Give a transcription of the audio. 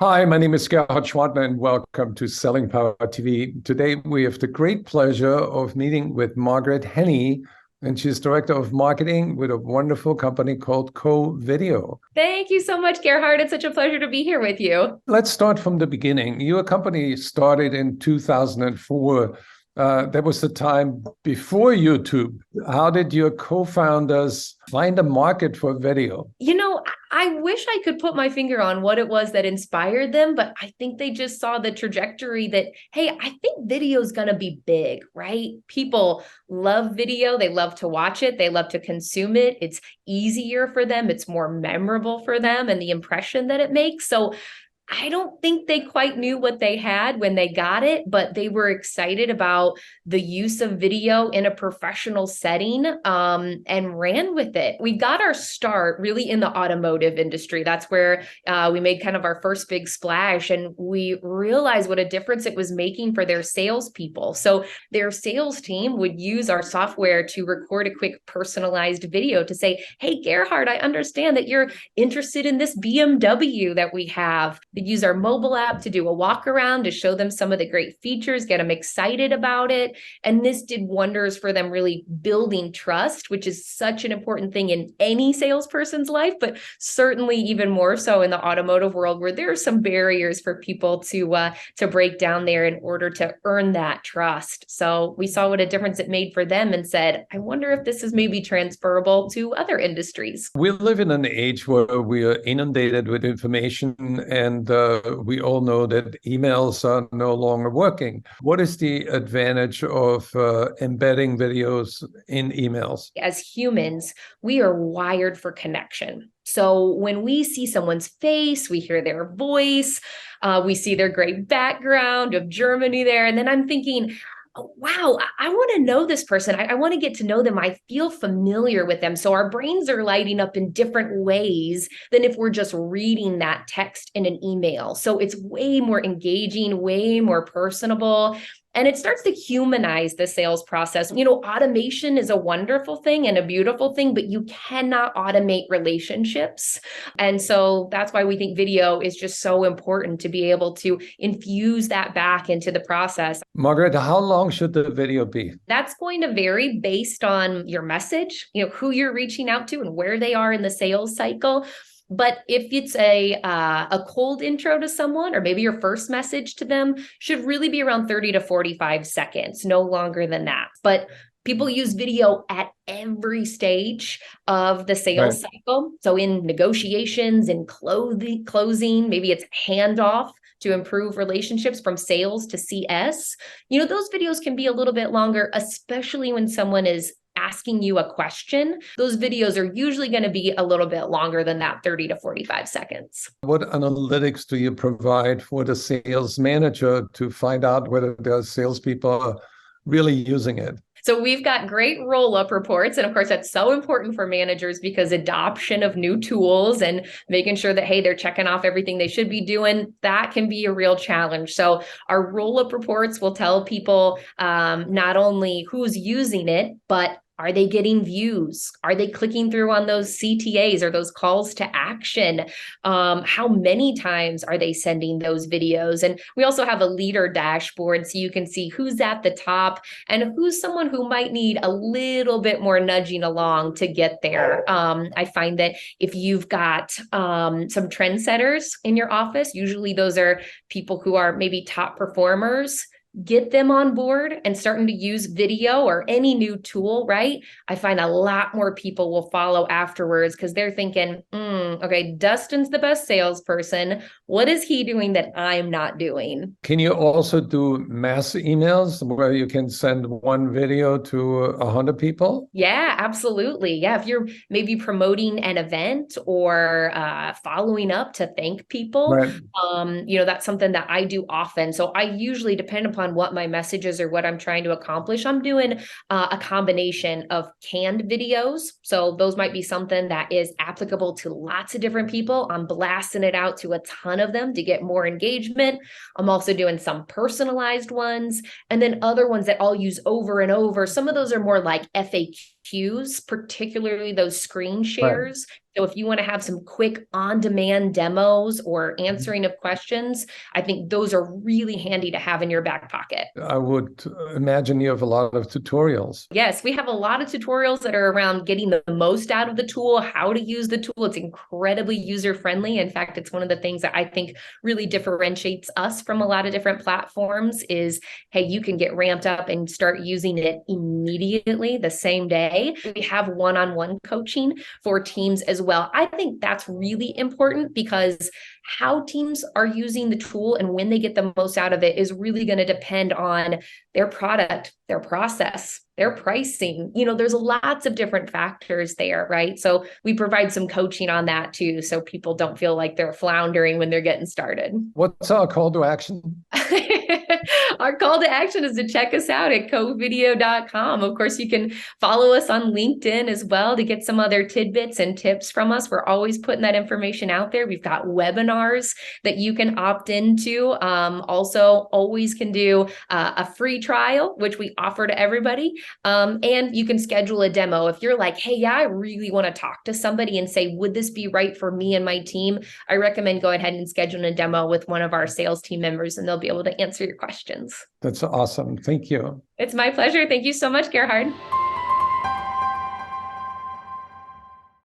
Hi, my name is Gerhard Gschwandtner, and welcome to Selling Power TV. Today, we have the great pleasure of meeting with Margaret Henney, and she's Director of Marketing with a wonderful company called Covideo. Thank you so much, Gerhard. It's such a pleasure to be here with you. Let's start from the beginning. Your company started in 2004. That was the time before YouTube. How did your co-founders find a market for video? I wish I could put my finger on what it was that inspired them, but I think they just saw the trajectory that, hey, I think video is going to be big, right? People love video. They love to watch it. They love to consume it. It's easier for them. It's more memorable for them and the impression that it makes. So I don't think they quite knew what they had when they got it, but they were excited about the use of video in a professional setting and ran with it. We got our start really in the automotive industry. That's where we made kind of our first big splash, and we realized what a difference it was making for their salespeople. So their sales team would use our software to record a quick personalized video to say, hey, Gerhard, I understand that you're interested in this BMW that we have. They'd use our mobile app to do a walk around to show them some of the great features, get them excited about it. And this did wonders for them, really building trust, which is such an important thing in any salesperson's life, but certainly even more so in the automotive world, where there are some barriers for people to break down there in order to earn that trust. So we saw what a difference it made for them and said, I wonder if this is maybe transferable to other industries. We live in an age where we are inundated with information, and we all know that emails are no longer working. What is the advantage of embedding videos in emails? As humans, we are wired for connection. So when we see someone's face, we hear their voice, we see their great background of Germany there. And then I'm thinking, oh, wow, I want to know this person. I want to get to know them. I feel familiar with them. So our brains are lighting up in different ways than if we're just reading that text in an email. So it's way more engaging, way more personable. And it starts to humanize the sales process. Automation is a wonderful thing and a beautiful thing, but you cannot automate relationships. And so that's why we think video is just so important, to be able to infuse that back into the process. Margaret, how long should the video be? That's going to vary based on your message, who you're reaching out to and where they are in the sales cycle. But if it's a cold intro to someone, or maybe your first message to them, should really be around 30 to 45 seconds, no longer than that. But people use video at every stage of the sales cycle. So in negotiations and closing, maybe it's handoff to improve relationships from sales to CS. Those videos can be a little bit longer, especially when someone is asking you a question. Those videos are usually going to be a little bit longer than that 30 to 45 seconds. What analytics do you provide for the sales manager to find out whether their salespeople are really using it? So we've got great roll-up reports. And of course, that's so important for managers, because adoption of new tools and making sure that, hey, they're checking off everything they should be doing, that can be a real challenge. So our roll-up reports will tell people not only who's using it, but are they getting views? Are they clicking through on those CTAs or those calls to action? How many times are they sending those videos? And we also have a leader dashboard, so you can see who's at the top and who's someone who might need a little bit more nudging along to get there. I find that if you've got some trendsetters in your office, usually those are people who are maybe top performers. Get them on board and starting to use video or any new tool, right? I find a lot more people will follow afterwards, because they're thinking, okay, Dustin's the best salesperson. What is he doing that I'm not doing? Can you also do mass emails where you can send one video to 100 people? Yeah, absolutely. Yeah, if you're maybe promoting an event or following up to thank people, that's something that I do often. So I usually, depend upon what my message is or what I'm trying to accomplish, I'm doing a combination of canned videos. So those might be something that is applicable to lots of different people. I'm blasting it out to a ton of them to get more engagement. I'm also doing some personalized ones, and then other ones that I'll use over and over. Some of those are more like FAQ cues, particularly those screen shares. Right. So if you want to have some quick on-demand demos or answering of questions, I think those are really handy to have in your back pocket. I would imagine you have a lot of tutorials. Yes, we have a lot of tutorials that are around getting the most out of the tool, how to use the tool. It's incredibly user-friendly. In fact, it's one of the things that I think really differentiates us from a lot of different platforms is, hey, you can get ramped up and start using it immediately the same day. We have one-on-one coaching for teams as well. I think that's really important because how teams are using the tool and when they get the most out of it is really going to depend on their product, their process, their pricing. There's lots of different factors there, right? So we provide some coaching on that too, so people don't feel like they're floundering when they're getting started. What's our call to action? Our call to action is to check us out at covideo.com. Of course, you can follow us on LinkedIn as well to get some other tidbits and tips from us. We're always putting that information out there. We've got webinars that you can opt into. Also, always can do a free trial, which we offer to everybody. And you can schedule a demo. If you're like, hey, yeah, I really want to talk to somebody and say, would this be right for me and my team? I recommend go ahead and schedule a demo with one of our sales team members, and they'll be able to answer your questions. That's awesome. Thank you. It's my pleasure. Thank you so much, Gerhard.